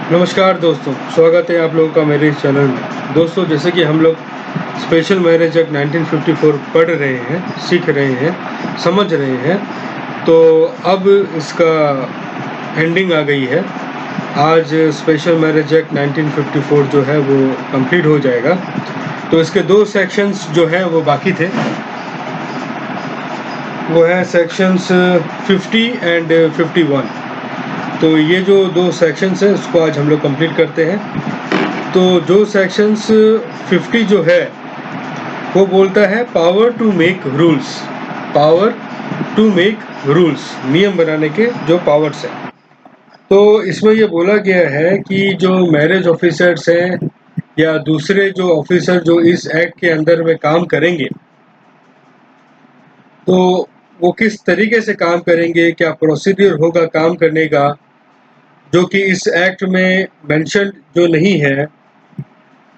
नमस्कार दोस्तों, स्वागत है आप लोगों का मेरे इस चैनल में। दोस्तों, जैसे कि हम लोग स्पेशल मैरिज एक्ट 1954 पढ़ रहे हैं, सीख रहे हैं, समझ रहे हैं, तो अब इसका एंडिंग आ गई है। आज स्पेशल मैरिज एक्ट 1954 जो है वो कंप्लीट हो जाएगा। तो इसके दो सेक्शंस जो हैं वो बाकी थे, वो है सेक्शंस 50 एंड 51। तो ये जो दो सेक्शंस हैं उसको आज हम लोग कंप्लीट करते हैं। तो जो सेक्शंस 50 जो है वो बोलता है power to make rules, power to make rules, नियम बनाने के जो पावर्स हैं। तो इसमें ये बोला गया है कि जो मैरिज ऑफिसर्स हैं या दूसरे जो ऑफिसर जो इस एक्ट के अंदर में काम करेंगे, तो वो किस तरीके से काम करेंगे, क्या प्रोसीड्यूर होगा काम करने का, जो कि इस एक्ट में मेंशन जो नहीं है।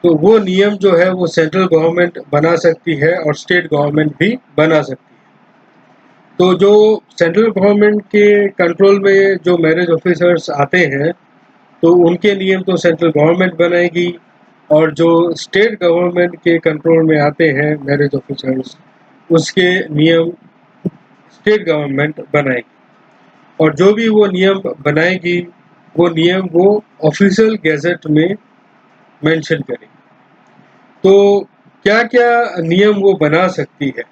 तो वो नियम जो है वो सेंट्रल गवर्नमेंट बना सकती है और स्टेट गवर्नमेंट भी बना सकती है। तो जो सेंट्रल गवर्नमेंट के कंट्रोल में जो मैरिज ऑफिसर्स आते हैं, तो उनके नियम तो सेंट्रल गवर्नमेंट बनाएगी, और जो स्टेट गवर्नमेंट के कंट्रोल में आते हैं मैरिज ऑफिसर्स, उसके नियम स्टेट गवर्नमेंट बनाएगी। और जो भी वो नियम बनाएगी, वो नियम वो ऑफिशियल गैजेट में मेंशन करेगी। तो क्या क्या नियम वो बना सकती है,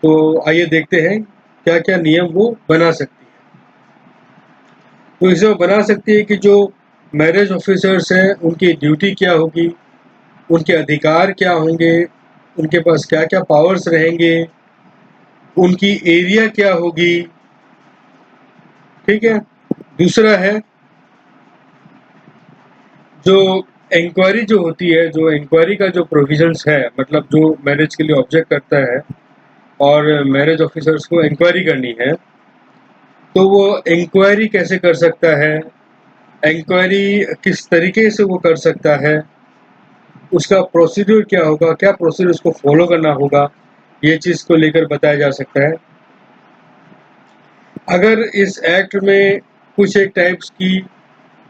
तो आइए देखते हैं क्या क्या नियम वो बना सकती है। तो इसे वो बना सकती है कि जो मैरिज ऑफिसर्स हैं उनकी ड्यूटी क्या होगी, उनके अधिकार क्या होंगे, उनके पास क्या क्या पावर्स रहेंगे, उनकी एरिया क्या होगी। ठीक है। दूसरा है जो इंक्वायरी जो होती है, जो इंक्वायरी का जो प्रोविजंस है, मतलब जो मैरिज के लिए ऑब्जेक्ट करता है और मैरिज ऑफिसर्स को इंक्वायरी करनी है, तो वो इंक्वायरी कैसे कर सकता है, इंक्वायरी किस तरीके से वो कर सकता है, उसका प्रोसीड्यूर क्या होगा, क्या प्रोसीड्यूर उसको फॉलो करना होगा, ये चीज़ को लेकर बताया जा सकता है। अगर इस एक्ट में कुछ एक टाइप्स की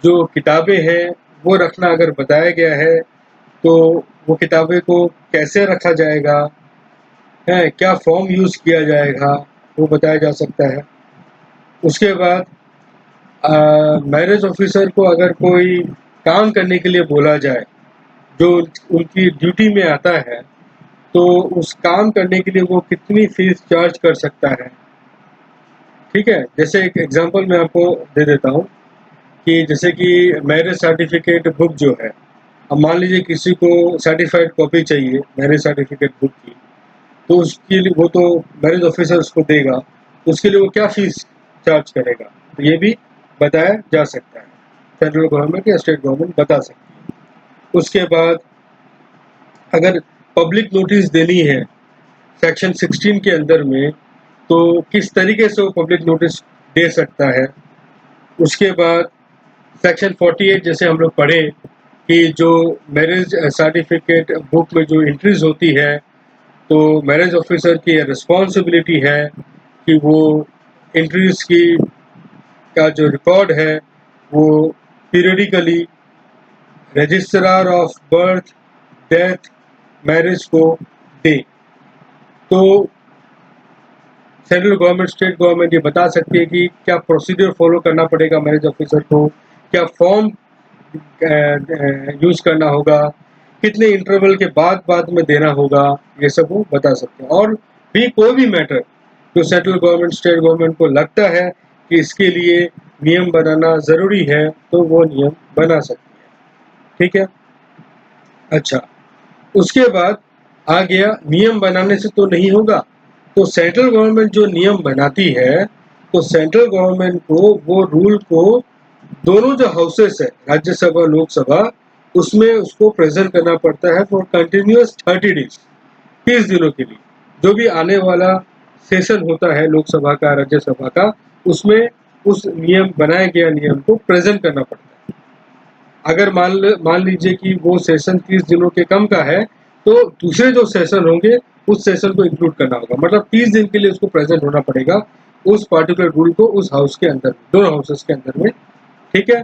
जो किताबें हैं वो रखना अगर बताया गया है, तो वो किताबें को कैसे रखा जाएगा, है क्या फॉर्म यूज़ किया जाएगा, वो बताया जा सकता है। उसके बाद मैरिज ऑफिसर को अगर कोई काम करने के लिए बोला जाए जो उनकी ड्यूटी में आता है, तो उस काम करने के लिए वो कितनी फीस चार्ज कर सकता है। ठीक है। जैसे एक एग्जांपल मैं आपको दे देता हूँ कि जैसे कि मैरिज सर्टिफिकेट बुक जो है, अब मान लीजिए किसी को सर्टिफाइड कॉपी चाहिए मैरिज सर्टिफिकेट बुक की, तो उसके लिए वो तो मैरिज ऑफिसर उसको देगा, तो उसके लिए वो क्या फीस चार्ज करेगा, तो ये भी बताया जा सकता है। फेडरल गवर्नमेंट या स्टेट गवर्नमेंट बता सकती है। उसके बाद अगर पब्लिक नोटिस देनी है सेक्शन 16 के अंदर में, तो किस तरीके से वो पब्लिक नोटिस दे सकता है। उसके बाद सेक्शन 48 जैसे हम लोग पढ़े कि जो मैरिज सर्टिफिकेट बुक में जो एंट्रीज होती है, तो मैरिज ऑफिसर की रिस्पॉन्सिबिलिटी है कि वो एंट्रीज की का जो रिकॉर्ड है वो periodically registrar of birth, death, marriage को दे। तो सेंट्रल गवर्नमेंट स्टेट गवर्नमेंट ये बता सकती है कि क्या प्रोसीड्यूर फॉलो करना पड़ेगा मैरिज ऑफिसर को, क्या फॉर्म यूज करना होगा, कितने इंटरवल के बाद बाद में देना होगा, ये सब वो बता सकते हैं। और भी कोई भी मैटर जो सेंट्रल गवर्नमेंट स्टेट गवर्नमेंट को लगता है कि इसके लिए नियम बनाना ज़रूरी है, तो वो नियम बना सकती है। ठीक है। अच्छा, उसके बाद आ गया नियम बनाने से तो नहीं होगा, तो सेंट्रल गवर्नमेंट जो नियम बनाती है, तो सेंट्रल गवर्नमेंट को वो रूल को दोनों जो हाउसेस है, राज्यसभा लोकसभा, उसमें उसको प्रेजेंट करना पड़ता है फॉर कंटिन्यूअस 30 डेज, 30 दिनों के लिए। जो भी आने वाला सेशन होता है लोकसभा का, राज्यसभा का, उसमें उस नियम बनाए गया नियम को प्रेजेंट करना पड़ता है। अगर मान लीजिए कि वो सेशन 30 दिनों के कम का है, तो दूसरे जो सेशन होंगे उस सेशन को इंक्लूड करना होगा, मतलब 30 दिन के लिए उसको प्रेजेंट होना पड़ेगा उस पार्टिकुलर रूल को उस हाउस के अंदर, दोनों हाउसेस के अंदर में। ठीक है।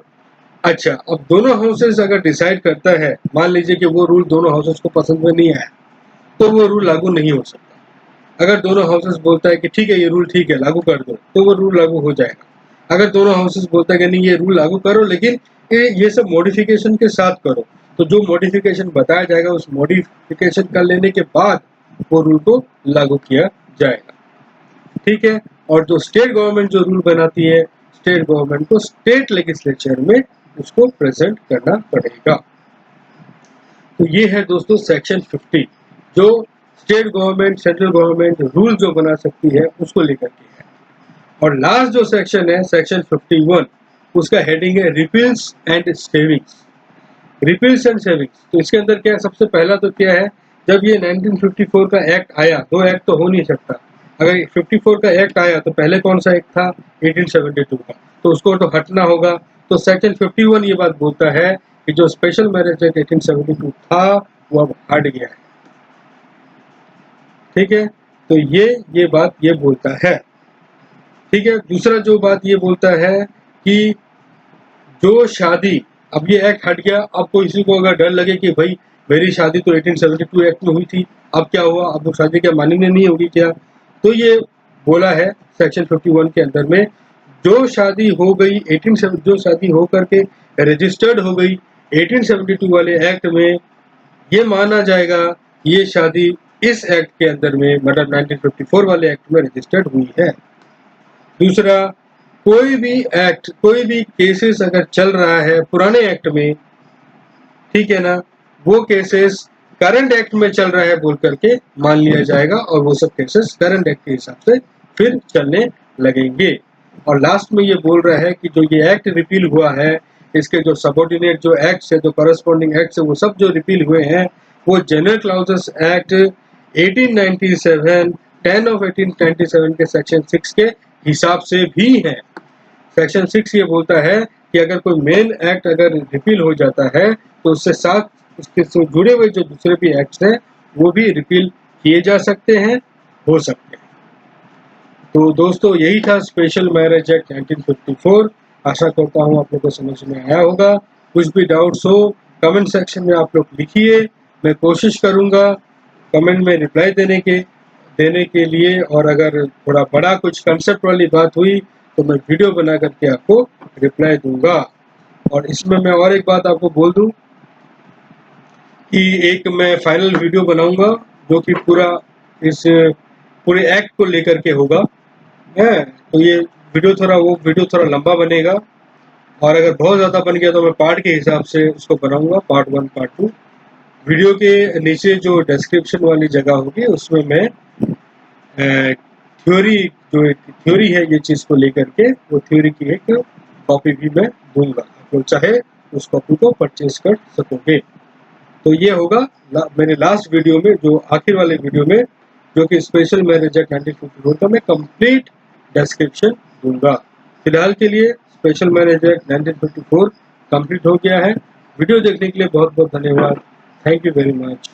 अच्छा, अब दोनों हाउसेस अगर डिसाइड करता है, मान लीजिए कि वो रूल दोनों हाउसेस को पसंद में नहीं आया, तो वो रूल लागू नहीं हो सकता। अगर दोनों हाउसेस बोलता है कि ठीक है ये रूल ठीक है लागू कर दो, तो वो रूल लागू हो जाएगा। अगर दोनों हाउसेस बोलता है कि नहीं ये रूल लागू करो, लेकिन ये सब मॉडिफिकेशन के साथ करो, तो जो मॉडिफिकेशन बताया जाएगा उस मॉडिफिकेशन कर लेने के बाद वो रूल को लागू किया जाएगा। ठीक है। और जो स्टेट गवर्नमेंट जो रूल बनाती है, स्टेट गवर्नमेंट को स्टेट लेजिस्लेचर में उसको प्रेजेंट करना पड़ेगा। तो ये है दोस्तों सेक्शन 50, जो state government central government rule जो बना सकती है उसको लेकर के है। और लास्ट जो सेक्शन है सेक्शन 51, उसका हेडिंग है रिपील्स एंड सेविंग्स। रिपील्स एंड सेविंग्स, तो इसके अंदर क्या है, सबसे पहला तो क्या है, जब ये 1954 का एक्ट आया, दो एक्ट तो हो नहीं सकता। अगर 54 का एक्ट आया तो पहले कौन सा एक्ट था, 1872 का, तो उसको तो हटना होगा। तो सेक्शन 51 ये बात बोलता है कि जो स्पेशल मैरिज एक्ट 1872 था वो अब हट गया है। ठीक है, तो ये बात ये बोलता है। ठीक है, दूसरा जो बात ये बोलता है कि जो शादी, अब ये एक्ट हट गया, अब कोई किसी को अगर डर लगे कि भाई मेरी शादी तो 1872 एक्ट में हुई थी, अब क्या हुआ, अब वो शादी क्या मान्य नहीं होगी क्या, तो ये बोला है सेक्शन 51 के अंदर में, जो शादी हो गई जो शादी हो करके रजिस्टर्ड हो गई 1872 वाले एक्ट में, ये माना जाएगा ये शादी इस एक्ट के अंदर में, मतलब 1954 वाले एक्ट में रजिस्टर्ड हुई है। दूसरा, कोई भी एक्ट, कोई भी केसेस अगर चल रहा है पुराने एक्ट में, ठीक है ना, वो केसेस करंट एक्ट में चल रहा है बोल करके मान लिया जाएगा, और वो सब केसेस करंट एक्ट के हिसाब से फिर चलने लगेंगे। और लास्ट में ये बोल रहा है कि जो ये एक्ट रिपील हुआ है, इसके जो सबऑर्डिनेट जो एक्ट्स है, जो करस्पॉन्डिंग एक्ट्स है, वो सब जो रिपील हुए हैं, वो जनरल क्लाउजेस एक्ट 1897 10 ऑफ 1897 के सेक्शन 6 के हिसाब से भी है। सेक्शन 6 ये बोलता है कि अगर कोई मेन एक्ट अगर रिपील हो जाता है तो उससे साथ उसके से जुड़े हुए जो दूसरे भी एक्ट्स हैं वो भी रिपील किए जा सकते हैं, हो सकते हैं। तो दोस्तों यही था स्पेशल मैरिज एक्ट 1954। आशा करता हूँ आप लोग को समझ में आया होगा। कुछ भी डाउट्स हो कमेंट सेक्शन में आप लोग लिखिए, मैं कोशिश करूँगा कमेंट में रिप्लाई देने के लिए। और अगर थोड़ा बड़ा कुछ कंसेप्ट वाली बात हुई तो मैं वीडियो बना करके आपको रिप्लाई दूंगा। और इसमें मैं और एक बात आपको बोल दूं कि एक मैं फाइनल वीडियो बनाऊंगा जो कि इस पूरे एक्ट को लेकर के होगा, है। तो ये वीडियो थोड़ा लंबा बनेगा, और अगर बहुत ज़्यादा बन गया तो मैं पार्ट के हिसाब से उसको बनाऊंगा, पार्ट 1 पार्ट 2। वीडियो के नीचे जो डिस्क्रिप्शन वाली जगह होगी उसमें मैं थ्योरी, जो एक थ्योरी है ये चीज़ को लेकर के, वो थ्योरी की एक कॉपी भी मैं दूंगा, आप लोग चाहे उस कॉपी को परचेज कर सकोगे। तो ये होगा मेरे लास्ट वीडियो में, जो आखिर वाले वीडियो में, जो कि स्पेशल मैरिज एक्ट 1954 का मैं कंप्लीट डिस्क्रिप्शन दूंगा। फिलहाल के लिए स्पेशल मैरिज एक्ट 1954 कंप्लीट हो गया है। वीडियो देखने के लिए बहुत बहुत धन्यवाद। Thank you very much.